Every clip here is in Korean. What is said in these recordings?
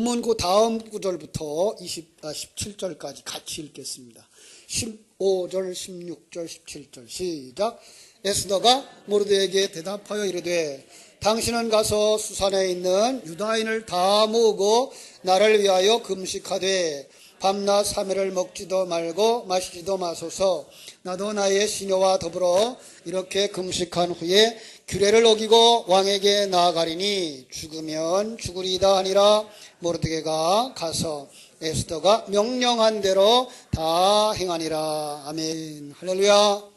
본문 그 다음 구절부터 17절까지 같이 읽겠습니다. 15절, 16절, 17절 시작. 에스더가 모르드에게 대답하여 이르되 당신은 가서 수산에 있는 유다인을 다 모으고 나를 위하여 금식하되 밤낮 3일을 먹지도 말고 마시지도 마소서. 나도 나의 시녀와 더불어 이렇게 금식한 후에 규례를 어기고 왕에게 나아가리니 죽으면 죽으리이다 하니라. 모르드게가 가서 에스더가 명령한 대로 다 행하니라. 아멘. 할렐루야.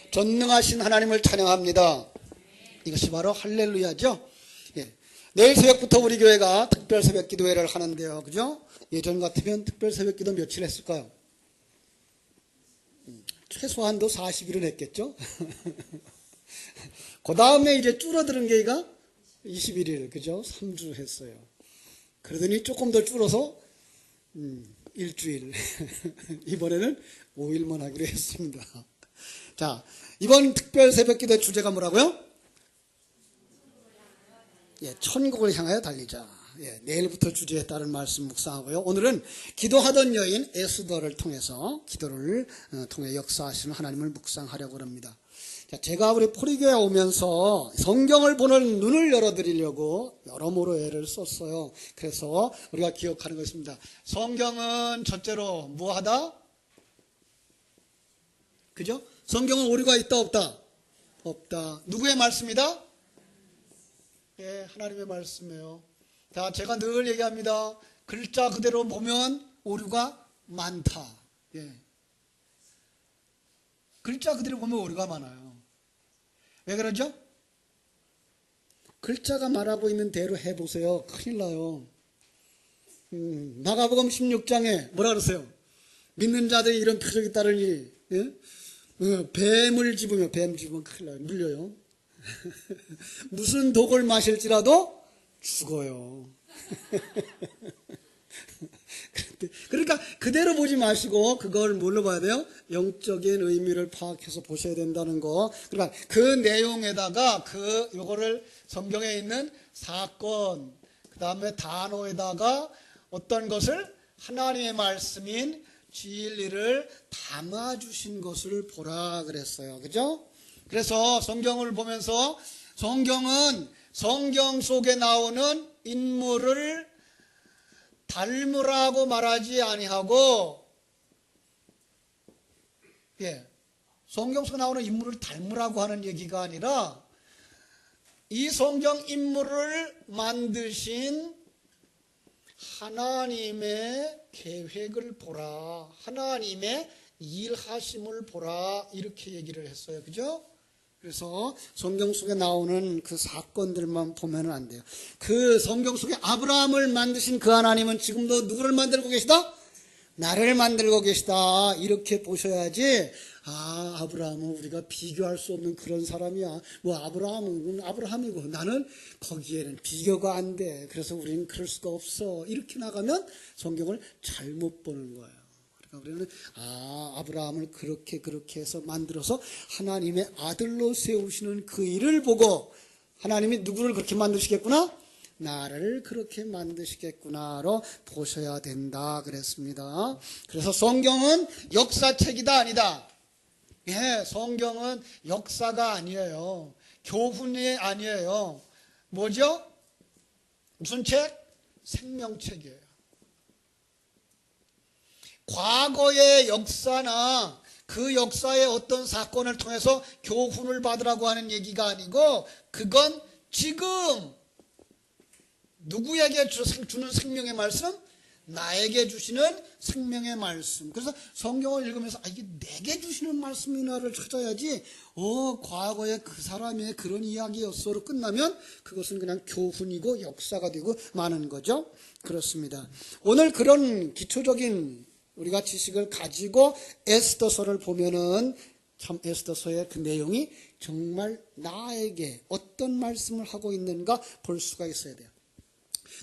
전능하신 하나님을 찬양합니다. 이것이 바로 할렐루야죠. 예. 내일 새벽부터 우리 교회가 특별 새벽 기도회를 하는데요. 그죠? 예전 같으면 특별 새벽 기도 며칠 했을까요? 최소한도 40일은 했겠죠? 그 다음에 이제 줄어드는 게가 21일, 그죠? 3주 했어요. 그러더니 조금 더 줄어서 일주일. 이번에는 5일만 하기로 했습니다. 자, 이번 특별 새벽 기도 주제가 뭐라고요? 예, 천국을 향하여 달리자. 예, 내일부터 주제에 따른 말씀 묵상하고요. 오늘은 기도하던 여인 에스더를 통해서 기도를 통해 역사하시는 하나님을 묵상하려고 합니다. 자, 제가 우리 포리교에 오면서 성경을 보는 눈을 열어드리려고 여러모로 애를 썼어요. 그래서 우리가 기억하는 것입니다. 성경은 첫째로 뭐하다? 그죠? 성경은 오류가 있다 없다? 없다. 누구의 말씀이다? 예, 하나님의 말씀이에요. 자, 제가 늘 얘기합니다. 글자 그대로 보면 오류가 많다. 예. 글자 그대로 보면 오류가 많아요. 왜 그러죠? 글자가 말하고 있는 대로 해보세요. 큰일 나요. 마가복음 16장에 뭐라 그러세요? 믿는 자들이 이런 표적이 따르니, 예? 뱀을 집으면 큰일 나요. 물려요. 무슨 독을 마실지라도 죽어요. 그러니까 그대로 보지 마시고 그걸 뭘로 봐야 돼요? 영적인 의미를 파악해서 보셔야 된다는 거. 그러니까 그 내용에다가 요거를 성경에 있는 사건, 그 다음에 단어에다가 어떤 것을 하나님의 말씀인 진리를 담아주신 것을 보라 그랬어요. 그죠? 그래서 성경을 보면서 성경은 성경 속에 나오는 인물을 닮으라고 말하지 아니하고, 예, 성경 속에 나오는 인물을 닮으라고 하는 얘기가 아니라 이 성경 인물을 만드신 하나님의 계획을 보라, 하나님의 일하심을 보라, 이렇게 얘기를 했어요. 그죠? 그래서 성경 속에 나오는 그 사건들만 보면 안 돼요. 그 성경 속에 아브라함을 만드신 그 하나님은 지금도 누구를 만들고 계시다? 나를 만들고 계시다. 이렇게 보셔야지, 아, 아브라함은 우리가 비교할 수 없는 그런 사람이야. 뭐 아브라함은 아브라함이고 나는 거기에는 비교가 안 돼. 그래서 우리는 그럴 수가 없어. 이렇게 나가면 성경을 잘못 보는 거예요. 우리는 아브라함을 그렇게 해서 만들어서 하나님의 아들로 세우시는 그 일을 보고 하나님이 누구를 그렇게 만드시겠구나? 나를 그렇게 만드시겠구나로 보셔야 된다 그랬습니다. 그래서 성경은 역사책이다 아니다? 예, 성경은 역사가 아니에요. 교훈이 아니에요. 뭐죠? 무슨 책? 생명책이에요. 과거의 역사나 그 역사의 어떤 사건을 통해서 교훈을 받으라고 하는 얘기가 아니고, 그건 지금 누구에게 주는 생명의 말씀? 나에게 주시는 생명의 말씀. 그래서 성경을 읽으면서 이게 내게 주시는 말씀이나를 찾아야지, 과거에 그 사람의 그런 이야기였어로 끝나면 그것은 그냥 교훈이고 역사가 되고 마는 거죠. 그렇습니다. 오늘 그런 기초적인 우리가 지식을 가지고 에스더서를 보면은 참 에스더서의 그 내용이 정말 나에게 어떤 말씀을 하고 있는가 볼 수가 있어야 돼요.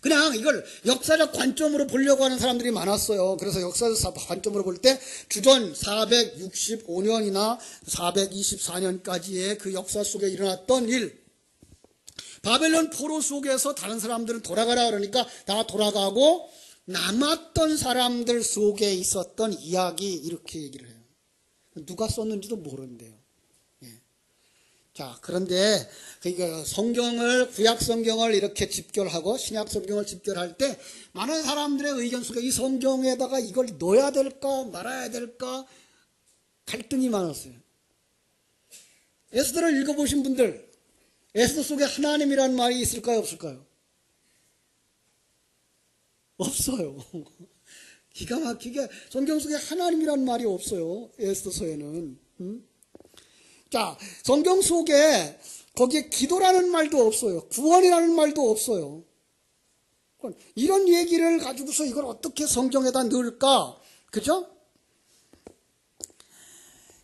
그냥 이걸 역사적 관점으로 보려고 하는 사람들이 많았어요. 그래서 역사적 관점으로 볼 때 주전 465년이나 424년까지의 그 역사 속에 일어났던 일, 바벨론 포로 속에서 다른 사람들은 돌아가라 그러니까 다 돌아가고 남았던 사람들 속에 있었던 이야기 이렇게 얘기를 해요. 누가 썼는지도 모른대요. 예. 자, 그런데 그러니까 성경을 구약 성경을 이렇게 집결하고 신약 성경을 집결할 때 많은 사람들의 의견 속에 이 성경에다가 이걸 넣어야 될까 말아야 될까 갈등이 많았어요. 에스더를 읽어보신 분들, 에스더 속에 하나님이라는 말이 있을까요, 없을까요? 없어요. 기가 막히게 성경 속에 하나님이라는 말이 없어요. 에스더서에는. 자, 성경 속에 거기에 기도라는 말도 없어요. 구원이라는 말도 없어요. 이런 얘기를 가지고서 이걸 어떻게 성경에다 넣을까? 그죠?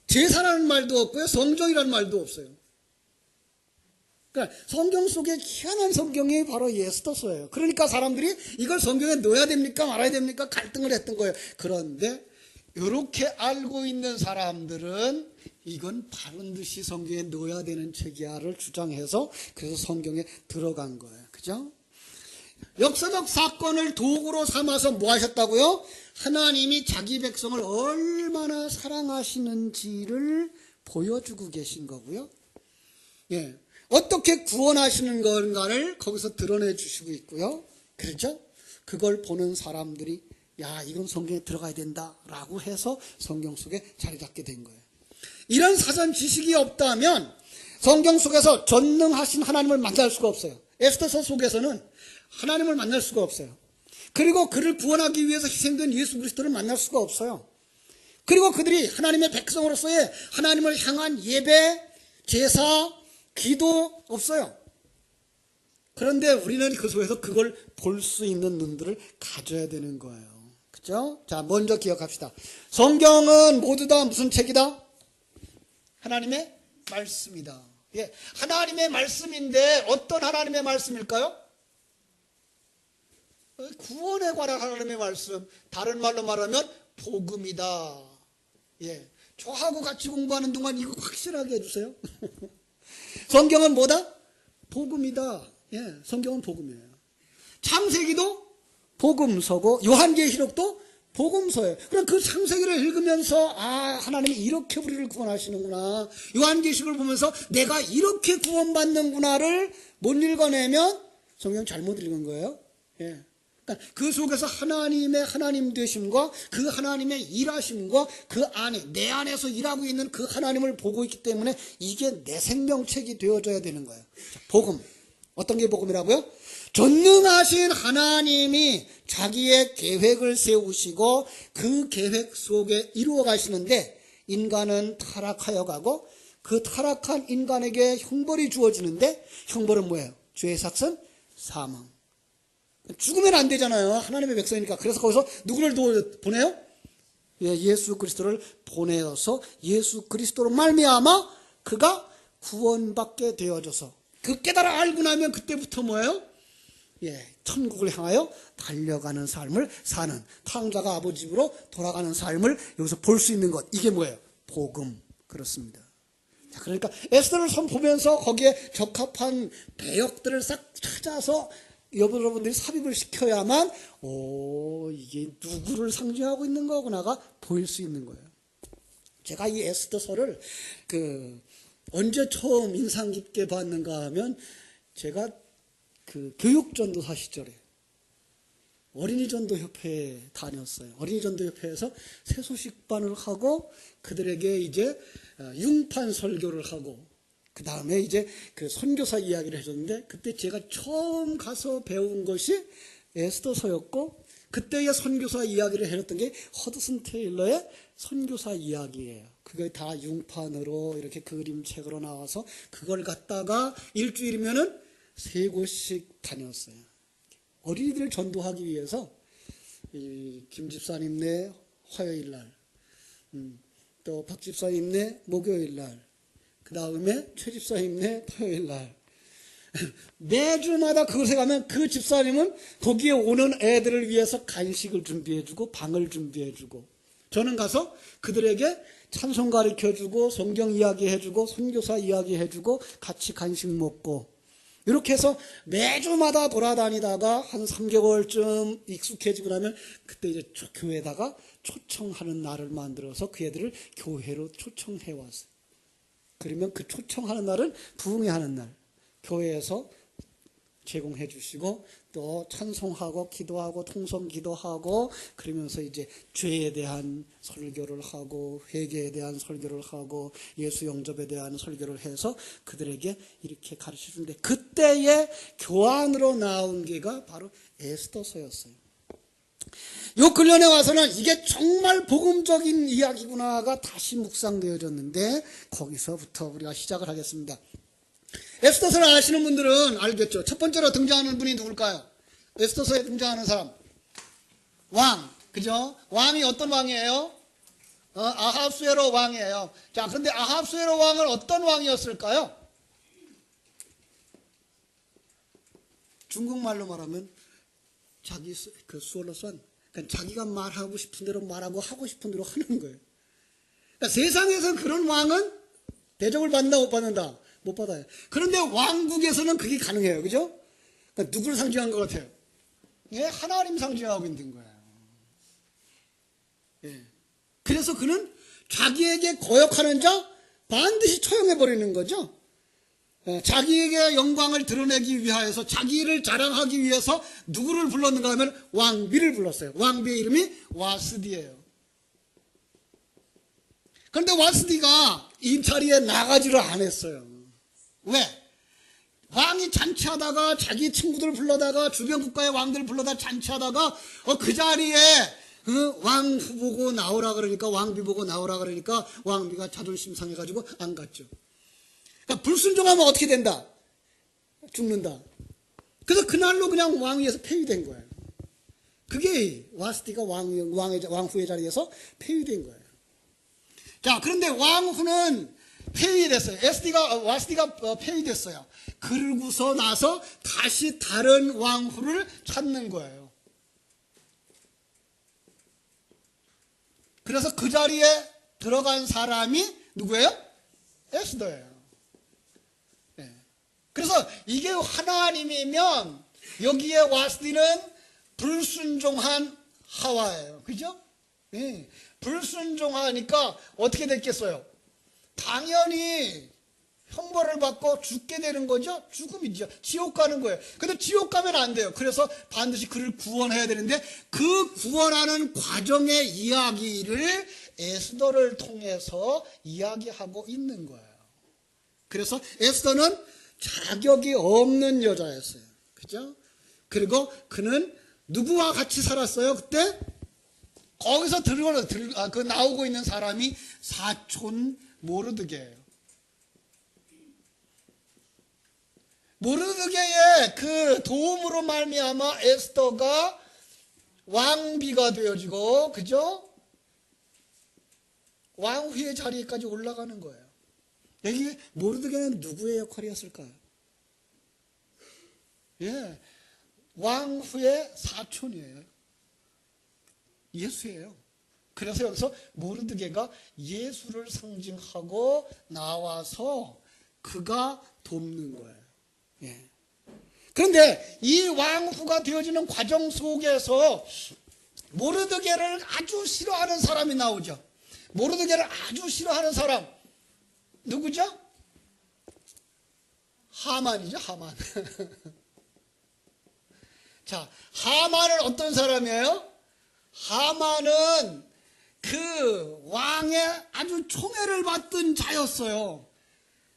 제사라는 말도 없고요. 성정이라는 말도 없어요. 그러니까 성경 속에 희한한 성경이 바로 에스더서예요. 그러니까 사람들이 이걸 성경에 넣어야 됩니까 말아야 됩니까 갈등을 했던 거예요. 그런데 이렇게 알고 있는 사람들은 이건 반드시 성경에 넣어야 되는 책이야를 주장해서 그래서 성경에 들어간 거예요. 그죠? 역사적 사건을 도구로 삼아서 뭐 하셨다고요? 하나님이 자기 백성을 얼마나 사랑하시는지를 보여주고 계신 거고요. 예. 어떻게 구원하시는 건가를 거기서 드러내 주시고 있고요. 그렇죠? 그걸 보는 사람들이 야, 이건 성경에 들어가야 된다라고 해서 성경 속에 자리 잡게 된 거예요. 이런 사전 지식이 없다면 성경 속에서 전능하신 하나님을 만날 수가 없어요. 에스더서 속에서는 하나님을 만날 수가 없어요. 그리고 그를 구원하기 위해서 희생된 예수 그리스도를 만날 수가 없어요. 그리고 그들이 하나님의 백성으로서의 하나님을 향한 예배, 제사, 기도 없어요. 그런데 우리는 그 속에서 그걸 볼 수 있는 눈들을 가져야 되는 거예요. 그죠? 자, 먼저 기억합시다. 성경은 모두 다 무슨 책이다? 하나님의 말씀이다. 예, 하나님의 말씀인데 어떤 하나님의 말씀일까요? 구원에 관한 하나님의 말씀. 다른 말로 말하면 복음이다. 예, 저하고 같이 공부하는 동안 이거 확실하게 해주세요. 성경은 뭐다? 복음이다. 예, 성경은 복음이에요. 창세기도 복음서고 요한계시록도 복음서예요. 그럼 그 창세기를 읽으면서 아, 하나님이 이렇게 우리를 구원하시는구나. 요한계시록을 보면서 내가 이렇게 구원받는구나를 못 읽어내면 성경 잘못 읽은 거예요. 예. 그러니까 그 속에서 하나님의 하나님 되심과 그 하나님의 일하심과 그 안에 내 안에서 일하고 있는 그 하나님을 보고 있기 때문에 이게 내 생명책이 되어져야 되는 거예요. 자, 복음. 어떤 게 복음이라고요? 전능하신 하나님이 자기의 계획을 세우시고 그 계획 속에 이루어 가시는데 인간은 타락하여 가고 그 타락한 인간에게 형벌이 주어지는데 형벌은 뭐예요? 죄의 삭은 사망. 죽으면 안 되잖아요. 하나님의 백성이니까. 그래서 거기서 누구를 보내요? 예, 예수 그리스도를 보내어서 예수 그리스도로 말미암아 그가 구원받게 되어져서 그 깨달아 알고 나면 그때부터 뭐예요? 예, 천국을 향하여 달려가는 삶을 사는 탕자가 아버지 집으로 돌아가는 삶을 여기서 볼 수 있는 것. 이게 뭐예요? 복음. 그렇습니다. 자, 그러니까 에스더를 보면서 거기에 적합한 배역들을 싹 찾아서 여러분들이 삽입을 시켜야만 이게 누구를 상징하고 있는 거구나가 보일 수 있는 거예요. 제가 이 에스더서를 언제 처음 인상 깊게 봤는가 하면 제가 교육전도사 시절에 어린이전도협회에 다녔어요. 어린이전도협회에서 새소식반을 하고 그들에게 이제 융판 설교를 하고 그 다음에 이제 그 선교사 이야기를 해줬는데 그때 제가 처음 가서 배운 것이 에스더서였고 그때의 선교사 이야기를 해줬던 게 허드슨 테일러의 선교사 이야기예요. 그게 다 융판으로 이렇게 그림책으로 나와서 그걸 갖다가 일주일이면은 3곳씩 다녔어요. 어린이들을 전도하기 위해서 김 집사님네 화요일 날, 또 박 집사님네 목요일 날, 그 다음에 최 집사님네 토요일 날 매주마다 그곳에 가면 그 집사님은 거기에 오는 애들을 위해서 간식을 준비해주고 방을 준비해주고 저는 가서 그들에게 찬송 가르쳐주고 성경 이야기해주고 선교사 이야기해주고 같이 간식 먹고 이렇게 해서 매주마다 돌아다니다가 한 3개월쯤 익숙해지고 나면 그때 이제 교회에다가 초청하는 날을 만들어서 그 애들을 교회로 초청해 왔어요. 그러면 그 초청하는 날은 부흥회하는 날 교회에서 제공해 주시고 또 찬송하고 기도하고 통성 기도하고 그러면서 이제 죄에 대한 설교를 하고 회개에 대한 설교를 하고 예수 영접에 대한 설교를 해서 그들에게 이렇게 가르쳐 주는데 그때의 교환으로 나온 게가 바로 에스더서였어요. 요 근련에 와서는 이게 정말 복음적인 이야기구나가 다시 묵상되어졌는데 거기서부터 우리가 시작을 하겠습니다. 에스더서를 아시는 분들은 알겠죠. 첫 번째로 등장하는 분이 누굴까요? 에스더서에 등장하는 사람 왕, 그죠? 왕이 어떤 왕이에요? 아합수에로 왕이에요. 자, 그런데 아합수에로 왕은 어떤 왕이었을까요? 중국말로 말하면 자기 그 수월로선 그러니까 자기가 말하고 싶은 대로 말하고 하고 싶은 대로 하는 거예요. 그러니까 세상에서 그런 왕은 대접을 받는다 못 받는다? 못 받아요. 그런데 왕국에서는 그게 가능해요. 그죠? 그러니까 누구를 상징한 것 같아요? 예, 하나님 상징하고 있는 거예요. 예. 그래서 그는 자기에게 거역하는 자 반드시 처형해버리는 거죠. 자기에게 영광을 드러내기 위하여서 자기를 자랑하기 위해서 누구를 불렀는가 하면 왕비를 불렀어요. 왕비의 이름이 와스디예요. 그런데 와스디가 이 자리에 나가지를 안 했어요. 왜? 왕이 잔치하다가 자기 친구들 불러다가 주변 국가의 왕들 불러다 잔치하다가 그 자리에 왕 후보고 나오라 그러니까 왕비 보고 나오라 그러니까 왕비가 자존심 상해가지고 안 갔죠. 그러니까 불순종하면 어떻게 된다? 죽는다. 그래서 그날로 그냥 왕위에서 폐위된 거예요. 그게 와스디가 왕후의 자리에서 폐위된 거예요. 자, 그런데 왕후는 폐위됐어요. 와스디가 폐위됐어요. 그러고서 나서 다시 다른 왕후를 찾는 거예요. 그래서 그 자리에 들어간 사람이 누구예요? 에스더예요. 그래서 이게 하나님이면 여기에 와스디는 불순종한 하와예요. 그죠? 네. 불순종하니까 어떻게 됐겠어요? 당연히 형벌을 받고 죽게 되는 거죠. 죽음이죠. 지옥 가는 거예요. 근데 지옥 가면 안 돼요. 그래서 반드시 그를 구원해야 되는데 그 구원하는 과정의 이야기를 에스더를 통해서 이야기하고 있는 거예요. 그래서 에스더는 자격이 없는 여자였어요. 그죠? 그리고 그는 누구와 같이 살았어요? 그때 거기서 나오고 있는 사람이 사촌 모르드게예요. 모르드게의 그 도움으로 말미암아 에스더가 왕비가 되어지고, 그죠? 왕후의 자리까지 올라가는 거예요. 여기 모르드게는 누구의 역할이었을까요? 예, 왕후의 사촌이에요. 예수예요. 그래서 여기서 모르드게가 예수를 상징하고 나와서 그가 돕는 거예요. 예. 그런데 이 왕후가 되어지는 과정 속에서 모르드게를 아주 싫어하는 사람이 나오죠. 모르드게를 아주 싫어하는 사람 누구죠? 하만이죠. 하만. 자, 하만은 어떤 사람이에요? 하만은 그 왕의 아주 총애를 받던 자였어요.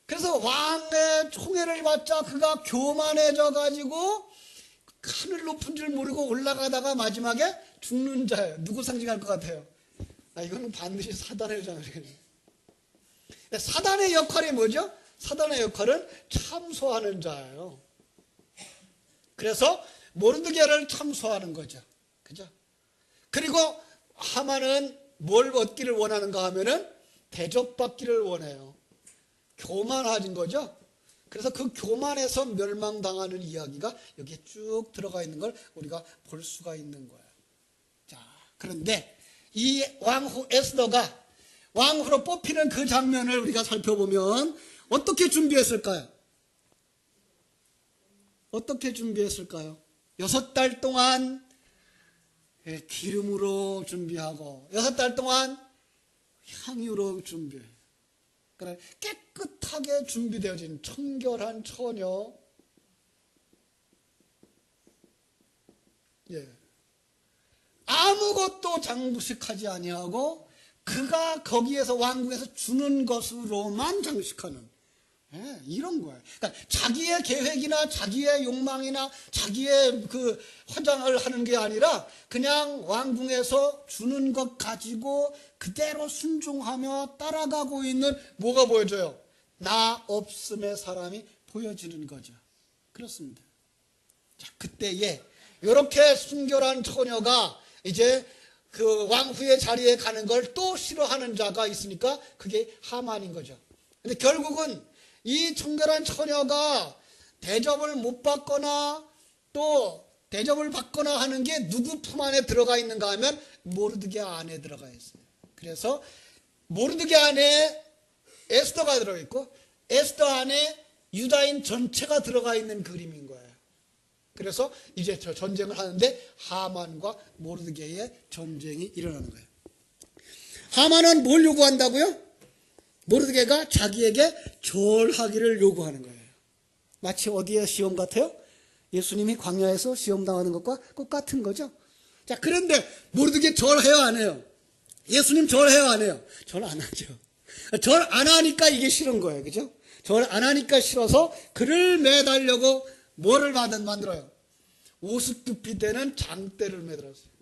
그래서 왕의 총애를 받자 그가 교만해져 가지고 하늘 높은 줄 모르고 올라가다가 마지막에 죽는 자예요. 누구 상징할 것 같아요? 이거는 반드시 사단의 자예요. 사단의 역할이 뭐죠? 사단의 역할은 참소하는 자예요. 그래서 모르드게를 참소하는 거죠. 그죠? 그리고 하만은 뭘 얻기를 원하는가 하면은 대접받기를 원해요. 교만해진 거죠. 그래서 그 교만에서 멸망당하는 이야기가 여기에 쭉 들어가 있는 걸 우리가 볼 수가 있는 거예요. 자, 그런데 이 왕후 에스더가 왕후로 뽑히는 그 장면을 우리가 살펴보면 어떻게 준비했을까요? 어떻게 준비했을까요? 6달 동안 기름으로 준비하고 6달 동안 향유로 준비해. 그래, 깨끗하게 준비되어진 청결한 처녀. 예. 아무것도 장식하지 아니하고 그가 거기에서 왕궁에서 주는 것으로만 장식하는, 예, 이런 거예요. 그러니까 자기의 계획이나 자기의 욕망이나 자기의 그 화장을 하는 게 아니라 그냥 왕궁에서 주는 것 가지고 그대로 순종하며 따라가고 있는, 뭐가 보여져요? 나 없음의 사람이 보여지는 거죠. 그렇습니다. 자, 그때에 이렇게 순결한 처녀가 이제 그 왕후의 자리에 가는 걸 또 싫어하는 자가 있으니까 그게 하만인 거죠. 근데 결국은 이 청결한 처녀가 대접을 못 받거나 또 대접을 받거나 하는 게 누구 품 안에 들어가 있는가 하면 모르드게 안에 들어가 있어요. 그래서 모르드게 안에 에스더가 들어있고 에스더 안에 유다인 전체가 들어가 있는 그림인 거예요. 그래서 이제 저 전쟁을 하는데 하만과 모르드게의 전쟁이 일어나는 거예요. 하만은 뭘 요구한다고요? 모르드게가 자기에게 절하기를 요구하는 거예요. 마치 어디에 시험 같아요? 예수님이 광야에서 시험 당하는 것과 똑같은 거죠. 자, 그런데 모르드게 절해요, 안 해요? 예수님 절해요, 안 해요? 절 안 하죠. 절 안 하니까 이게 싫은 거예요, 그죠? 절 안 하니까 싫어서 그를 매달려고 뭐를 만들어요? 오스두피 되는 장대를 매달았어요.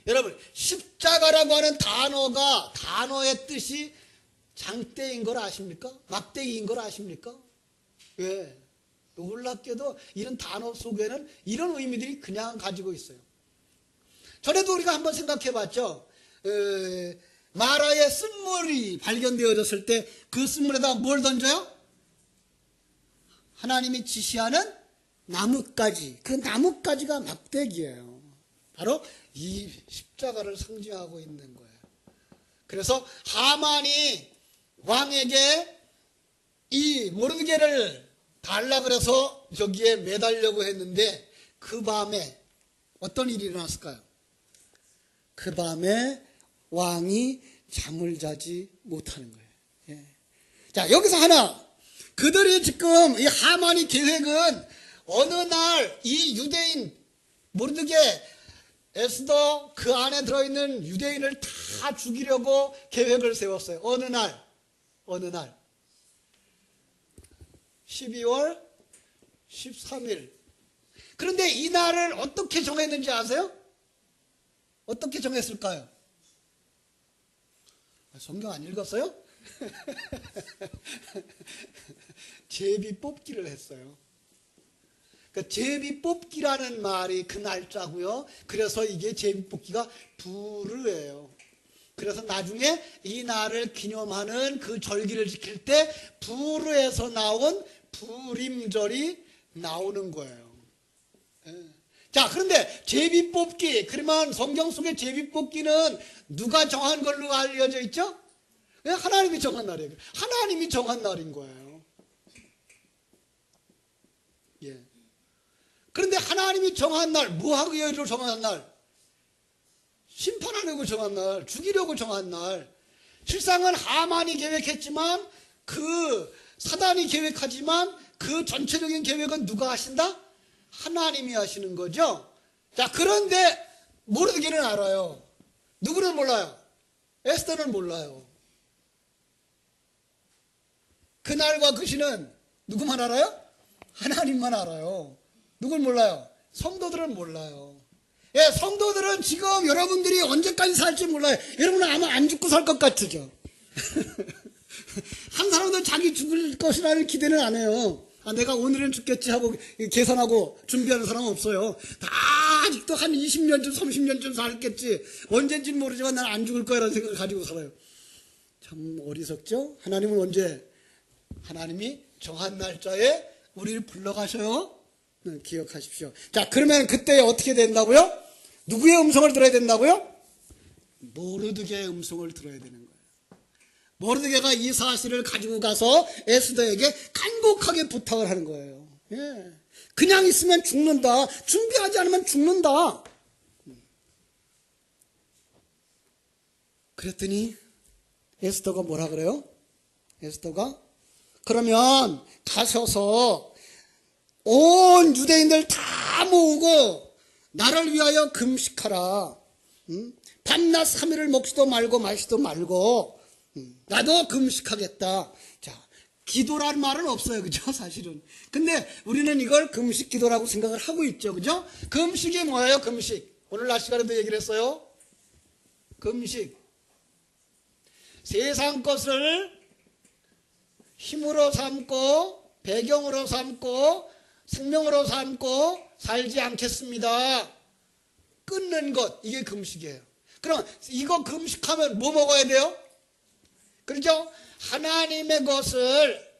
여러분, 십자가라고 하는 단어의 뜻이 장대인 걸 아십니까? 막대기인 걸 아십니까? 왜? 놀랍게도 이런 단어 속에는 이런 의미들이 그냥 가지고 있어요. 전에도 우리가 한번 생각해 봤죠. 마라의 쓴물이 발견되어졌을 때 그 쓴물에다 뭘 던져요? 하나님이 지시하는 나뭇가지. 그 나뭇가지가 막대기예요. 바로 이 십자가를 상징하고 있는 거예요. 그래서 하만이 왕에게 이 모르드게를 달라 그래서 저기에 매달려고 했는데 그 밤에 어떤 일이 일어났을까요? 그 밤에 왕이 잠을 자지 못하는 거예요. 예. 자, 여기서 하나, 그들이 지금 이 하만의 계획은 어느 날 이 유대인 모르드게 에스더 그 안에 들어있는 유대인을 다 죽이려고 계획을 세웠어요. 어느 날 12월 13일. 그런데 이 날을 어떻게 정했는지 아세요? 어떻게 정했을까요? 성경 안 읽었어요? 제비 뽑기를 했어요. 그러니까 제비 뽑기라는 말이 그 날짜고요. 그래서 이게 제비 뽑기가 부르예요. 그래서 나중에 이 날을 기념하는 그 절기를 지킬 때 부르에서 나온 부림절이 나오는 거예요. 자, 그런데 제비 뽑기, 그러면 성경 속의 제비 뽑기는 누가 정한 걸로 알려져 있죠? 하나님이 정한 날이에요. 하나님이 정한 날인 거예요. 예. 그런데 하나님이 정한 날, 뭐 하기 위해서 정한 날? 심판하려고 정한 날, 죽이려고 정한 날. 실상은 하만이 계획했지만, 그 사단이 계획하지만 그 전체적인 계획은 누가 하신다? 하나님이 하시는 거죠. 자, 그런데 모르드게는 알아요. 누구는 몰라요? 에스더는 몰라요. 그날과 그 시는 누구만 알아요? 하나님만 알아요. 누굴 몰라요? 성도들은 몰라요. 예, 성도들은 지금 여러분들이 언제까지 살지 몰라요. 여러분은 아마 안 죽고 살 것 같으죠. 한 사람도 자기 죽을 것이라는 기대는 안 해요. 아, 내가 오늘은 죽겠지 하고 계산하고 준비하는 사람은 없어요. 다 아직도 한 20년쯤 30년쯤 살겠지. 언젠지는 모르지만 난 안 죽을 거야라는 생각을 가지고 살아요. 참 어리석죠? 하나님은 언제? 하나님이 정한 날짜에 우리를 불러가셔요. 기억하십시오. 자, 그러면 그때 어떻게 된다고요? 누구의 음성을 들어야 된다고요? 모르드게의 음성을 들어야 되는 거예요. 모르드게가 이 사실을 가지고 가서 에스더에게 간곡하게 부탁을 하는 거예요. 예. 그냥 있으면 죽는다. 준비하지 않으면 죽는다. 그랬더니 에스더가 뭐라 그래요? 에스더가 그러면 가셔서 온 유대인들 다 모으고 나를 위하여 금식하라. 밤낮 3일을 먹지도 말고 마시지도 말고 나도 금식하겠다. 자, 기도라는 말은 없어요. 그죠? 사실은. 근데 우리는 이걸 금식 기도라고 생각을 하고 있죠. 그죠? 금식이 뭐예요? 금식. 오늘 낮 시간에도 얘기를 했어요. 금식. 세상 것을 힘으로 삼고 배경으로 삼고 생명으로 삼고 살지 않겠습니다. 끊는 것, 이게 금식이에요. 그럼 이거 금식하면 뭐 먹어야 돼요? 그렇죠? 하나님의 것을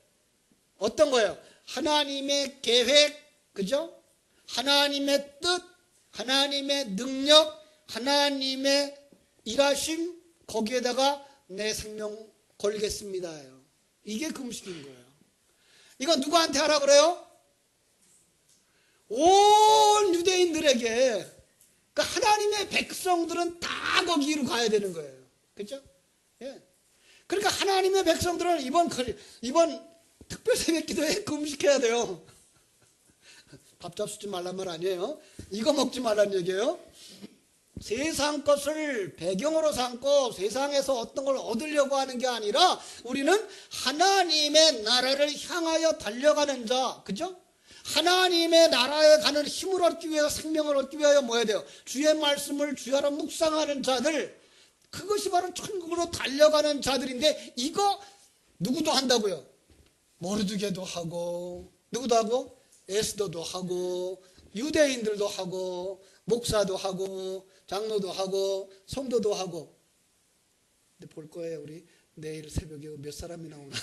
어떤 거예요? 하나님의 계획, 그죠? 하나님의 뜻, 하나님의 능력, 하나님의 일하심, 거기에다가 내 생명 걸겠습니다예요. 이게 금식인 거예요. 이거 누구한테 하라 그래요? 온 유대인들에게. 그러니까 하나님의 백성들은 다 거기로 가야 되는 거예요. 그렇죠? 예. 그러니까 하나님의 백성들은 이번 특별 새벽 기도에 금식해야 돼요. 밥 잡수지 말란 말 아니에요. 이거 먹지 말란 얘기예요. 세상 것을 배경으로 삼고 세상에서 어떤 걸 얻으려고 하는 게 아니라 우리는 하나님의 나라를 향하여 달려가는 자, 그죠? 하나님의 나라에 가는 힘을 얻기 위해서 생명을 얻기 위하여 뭐 해야 돼요? 주의 말씀을 주야로 묵상하는 자들, 그것이 바로 천국으로 달려가는 자들인데 이거 누구도 한다고요? 모르드게도 하고 누구도 하고? 에스더도 하고 유대인들도 하고 목사도 하고 장로도 하고 성도도 하고. 근데 볼 거예요. 우리 내일 새벽에 몇 사람이 나오나.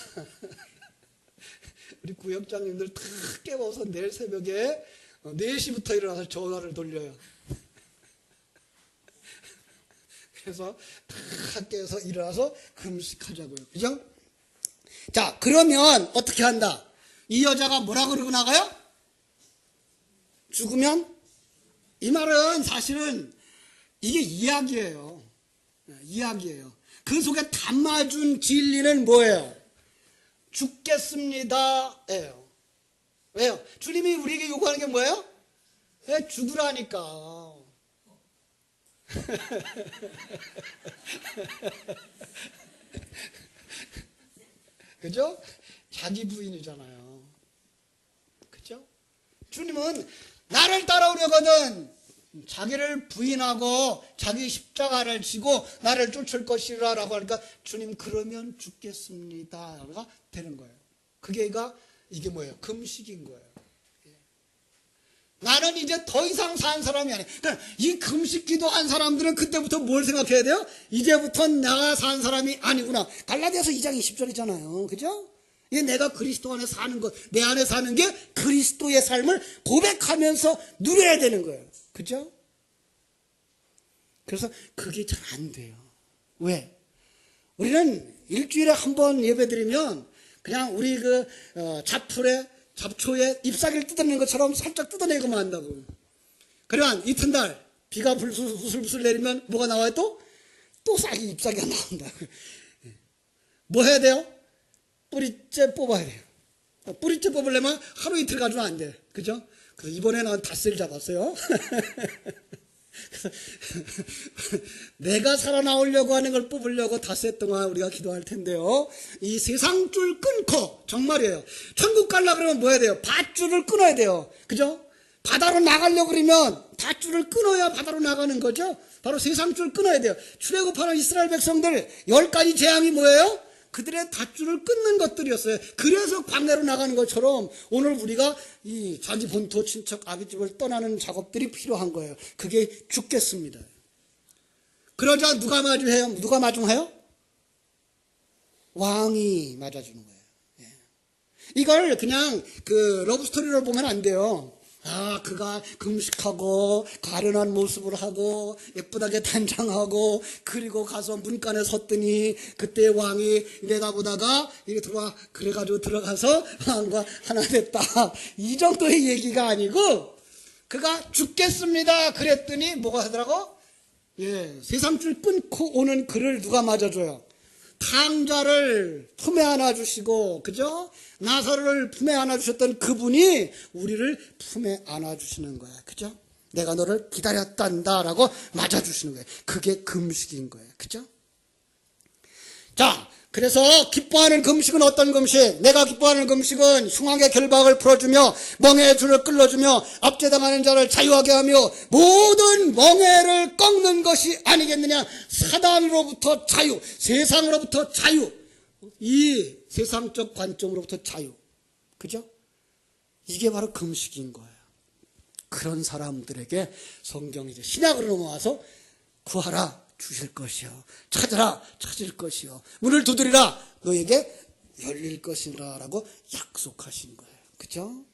우리 구역장님들 다 깨워서 내일 새벽에 4시부터 일어나서 전화를 돌려요. 그래서 다 깨서 일어나서 금식하자고요. 그죠? 자, 그러면 어떻게 한다? 이 여자가 뭐라 그러고 나가요? 죽으면? 이 말은 사실은 이게 이야기예요. 이야기예요. 그 속에 담아준 진리는 뭐예요? 죽겠습니다. 예요. 왜요? 주님이 우리에게 요구하는 게 뭐예요? 왜 죽으라니까. 그죠? 자기 부인이잖아요. 그죠? 주님은 나를 따라오려거든 자기를 부인하고 자기 십자가를 지고 나를 쫓을 것이라 라고 하니까 주님 그러면 죽겠습니다가 되는 거예요. 이게 뭐예요? 금식인 거예요. 나는 이제 더 이상 산 사람이 아니에요. 그러니까 이 금식 기도한 사람들은 그때부터 뭘 생각해야 돼요? 이제부터 내가 산 사람이 아니구나. 갈라디아서 2장 20절이잖아요. 그죠? 이게 내가 그리스도 안에 사는 것, 내 안에 사는 게 그리스도의 삶을 고백하면서 누려야 되는 거예요. 그죠? 그래서 그게 잘 안 돼요. 왜? 우리는 일주일에 한 번 예배 드리면 그냥 우리 잡초에 잎사귀를 뜯어내는 것처럼 살짝 뜯어내고만 한다고. 그러면 이튿날 비가 부슬부슬 내리면 뭐가 나와요 또? 또 잎사귀가 나온다. 뭐 해야 돼요? 뿌리째 뽑아야 돼요. 뿌리째 뽑으려면 하루 이틀 가지고는 안 돼. 그죠? 그래서 이번에 난 닷새를 잡았어요. 그래서 내가 살아나오려고 하는 걸 뽑으려고 닷새 동안 우리가 기도할 텐데요. 이 세상줄 끊고, 정말이에요. 천국 가려고 그러면 뭐 해야 돼요? 밧줄을 끊어야 돼요. 그죠? 바다로 나가려고 그러면 밧줄을 끊어야 바다로 나가는 거죠. 바로 세상줄 끊어야 돼요. 출애굽하는 이스라엘 백성들 10가지 재앙이 뭐예요? 그들의 밧줄을 끊는 것들이었어요. 그래서 광야로 나가는 것처럼 오늘 우리가 이 자기 본토 친척 아비집을 떠나는 작업들이 필요한 거예요. 그게 죽겠습니다. 그러자 누가 마주해요? 누가 마중해요? 왕이 맞아주는 거예요. 예. 이걸 그냥 러브스토리로 보면 안 돼요. 그가 금식하고 가련한 모습을 하고 예쁘다게 단장하고 그리고 가서 문간에 섰더니 그때 왕이 내다보다가 이렇게 들어와 그래가지고 들어가서 왕과 하나 됐다. 이 정도의 얘기가 아니고 그가 죽겠습니다. 그랬더니 뭐가 하더라고? 세상줄 끊고 오는 그를 누가 맞아줘요? 탕자를 품에 안아주시고, 그죠? 나사로를 품에 안아주셨던 그분이 우리를 품에 안아주시는 거야. 그죠? 내가 너를 기다렸단다라고 맞아주시는 거예요. 그게 금식인 거예요. 그죠? 자, 그래서 기뻐하는 금식은 어떤 금식? 내가 기뻐하는 금식은 흉악의 결박을 풀어주며 멍에의 줄을 끌어주며 압제당하는 자를 자유하게 하며 모든 멍에를 꺾는 것이 아니겠느냐. 사단으로부터 자유, 세상으로부터 자유, 이 세상적 관점으로부터 자유. 그죠? 이게 바로 금식인 거예요. 그런 사람들에게 성경이 이제 신약으로 넘어와서 구하라 주실 것이요, 찾아라 찾을 것이요, 문을 두드리라 너에게 열릴 것이라 라고 약속하신 거예요. 그죠?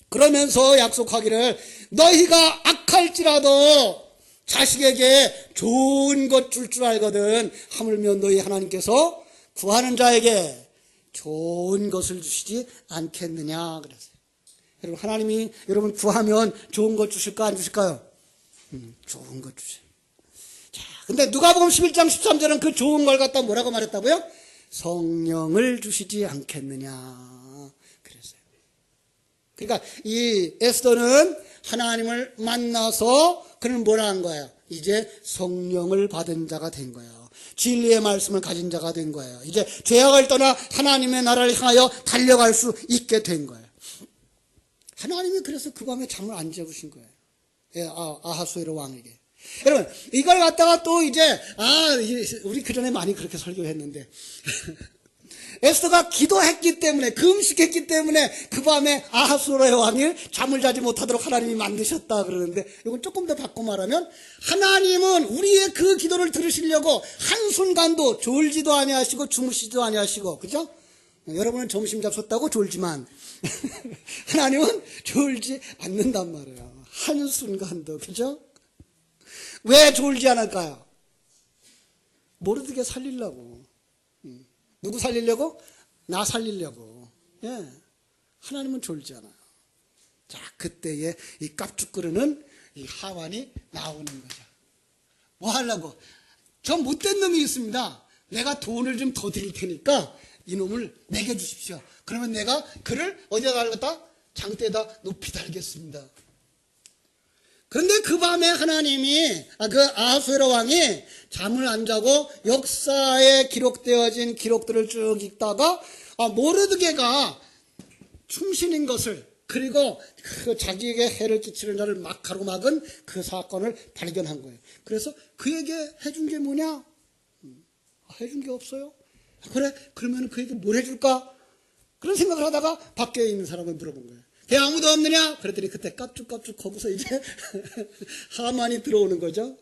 그러면서 약속하기를 너희가 악할지라도 자식에게 좋은 것 줄 줄 알거든 하물며 너희 하나님께서 구하는 자에게 좋은 것을 주시지 않겠느냐 그랬어요. 여러분, 하나님이 여러분 구하면 좋은 것 주실까 안 주실까요? 좋은 것 주세요. 자, 근데 누가복음 11장 13절은 그 좋은 걸 갖다 뭐라고 말했다고요? 성령을 주시지 않겠느냐 그랬어요. 그러니까 이 에스더는 하나님을 만나서 그는 뭐라 한 거예요? 이제 성령을 받은 자가 된 거예요. 진리의 말씀을 가진 자가 된 거예요. 이제 죄악을 떠나 하나님의 나라를 향하여 달려갈 수 있게 된 거예요. 하나님이 그래서 그 밤에 잠을 안 재우신 거예요. 아하수에로 왕에게. 여러분, 이걸 갖다가 또 이제 우리 그전에 많이 그렇게 설교했는데 에스더가 기도했기 때문에, 금식했기 때문에 그 밤에 아하수에로 왕이 잠을 자지 못하도록 하나님이 만드셨다 그러는데, 이건 조금 더 바꿔 말하면 하나님은 우리의 그 기도를 들으시려고 한순간도 졸지도 아니하시고 주무시지도 아니하시고, 그죠? 여러분은 점심 잡섰다고 졸지만 하나님은 졸지 않는단 말이에요. 한순간도. 그죠? 왜 졸지 않을까요? 모르드게 살리려고. 누구 살리려고? 나 살리려고. 하나님은 졸지 않아요. 자, 그때에 이 깝죽거리는 이 하만이 나오는 거죠. 뭐 하려고? 저 못된 놈이 있습니다. 내가 돈을 좀 더 드릴 테니까 이놈을 내게 주십시오. 그러면 내가 그를 어디다 달겠다? 장대에다 높이 달겠습니다. 그런데 그 밤에 하나님이 그 아하수에로 왕이 잠을 안 자고 역사에 기록되어진 기록들을 쭉 읽다가 모르드게가 충신인 것을, 그리고 그 자기에게 해를 끼치는 자를 막 가로막은 그 사건을 발견한 거예요. 그래서 그에게 해준 게 뭐냐? 해준 게 없어요. 그래? 그러면 그에게 뭘 해줄까? 그런 생각을 하다가 밖에 있는 사람을 물어본 거예요. 걔 아무도 없느냐? 그랬더니 그때 깝죽깝죽 거기서 이제 하만이 들어오는 거죠.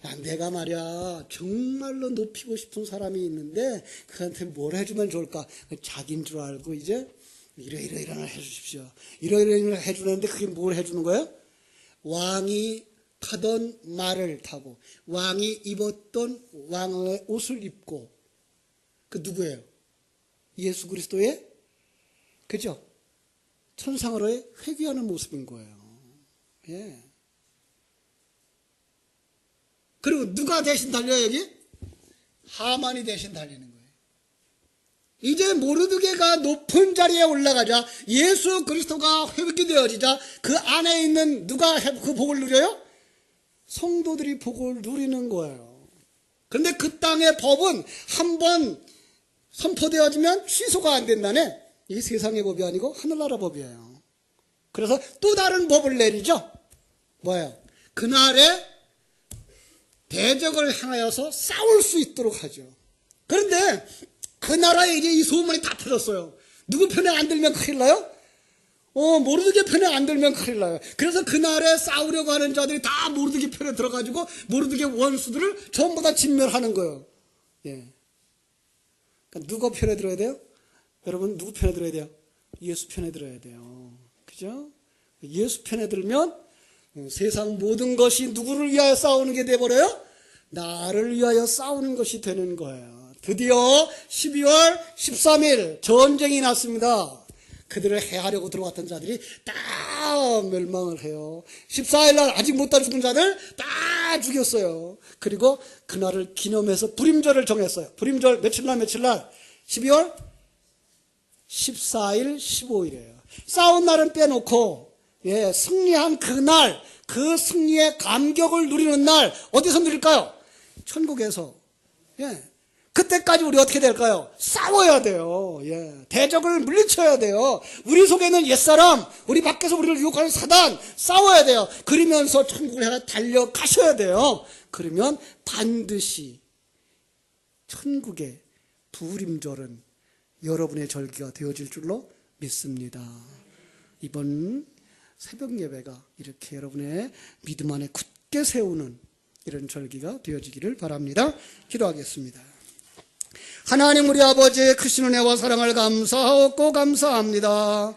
야, 내가 말이야 정말로 높이고 싶은 사람이 있는데 그한테 뭘 해주면 좋을까? 자기인 줄 알고 이제 이러이러이러를 해주십시오. 이러이러이러를 해주는데 그게 뭘 해주는 거예요? 왕이 타던 말을 타고 왕이 입었던 왕의 옷을 입고, 그 누구예요? 예수 그리스도의, 그죠? 천상으로의 회귀하는 모습인 거예요. 그리고 누가 대신 달려요, 여기? 하만이 대신 달리는 거예요. 이제 모르드게가 높은 자리에 올라가자, 예수 그리스도가 회귀되어지자 그 안에 있는 누가 그 복을 누려요? 성도들이 복을 누리는 거예요. 그런데 그 땅의 법은 한번 선포되어지면 취소가 안 된다네. 이 세상의 법이 아니고 하늘나라 법이에요. 그래서 또 다른 법을 내리죠. 뭐예요? 그날에 대적을 향하여서 싸울 수 있도록 하죠. 그런데 그 나라에 이제 이 소문이 다 퍼졌어요. 누구 편에 안 들면 큰일 나요? 모르드게 편에 안 들면 큰일 나요. 그래서 그날에 싸우려고 하는 자들이 다 모르드게 편에 들어가지고 모르드게 원수들을 전부 다 진멸하는 거예요. 그러니까 누구 편에 들어야 돼요? 여러분, 누구 편에 들어야 돼요? 예수 편에 들어야 돼요. 그죠? 예수 편에 들면 세상 모든 것이 누구를 위하여 싸우는 게 돼버려요? 나를 위하여 싸우는 것이 되는 거예요. 드디어 12월 13일 전쟁이 났습니다. 그들을 해하려고 들어왔던 자들이 다 멸망을 해요. 14일 날 아직 못 다 죽은 자들 다 죽였어요. 그리고 그날을 기념해서 불임절을 정했어요. 불임절 며칠 날 12월 14일 15일이에요. 싸운 날은 빼놓고 승리한 그날, 그 승리의 감격을 누리는 날 어디서 누릴까요? 천국에서. 그때까지 우리 어떻게 될까요? 싸워야 돼요. 대적을 물리쳐야 돼요. 우리 속에는 옛사람, 우리 밖에서 우리를 유혹하는 사단 싸워야 돼요. 그러면서 천국을 향해 달려가셔야 돼요. 그러면 반드시 천국의 부림절은 여러분의 절기가 되어질 줄로 믿습니다. 이번 새벽 예배가 이렇게 여러분의 믿음 안에 굳게 세우는 이런 절기가 되어지기를 바랍니다. 기도하겠습니다. 하나님 우리 아버지의 크신 은혜와 사랑을 감사하고 감사합니다.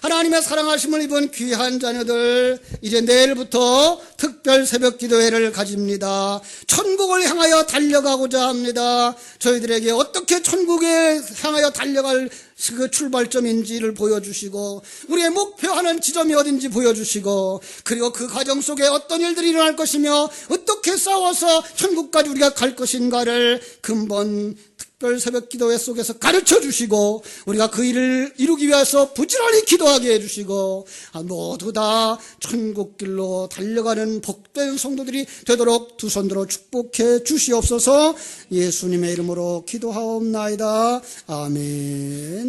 하나님의 사랑하심을 입은 귀한 자녀들, 이제 내일부터 특별 새벽 기도회를 가집니다. 천국을 향하여 달려가고자 합니다. 저희들에게 어떻게 천국에 향하여 달려갈 그 출발점인지를 보여주시고, 우리의 목표하는 지점이 어딘지 보여주시고, 그리고 그 과정 속에 어떤 일들이 일어날 것이며 어떻게 싸워서 천국까지 우리가 갈 것인가를 근본 특별 새벽 기도회 속에서 가르쳐 주시고, 우리가 그 일을 이루기 위해서 부지런히 기도하게 해주시고, 모두 다 천국길로 달려가는 복된 성도들이 되도록 두 손들어 축복해 주시옵소서. 예수님의 이름으로 기도하옵나이다. 아멘.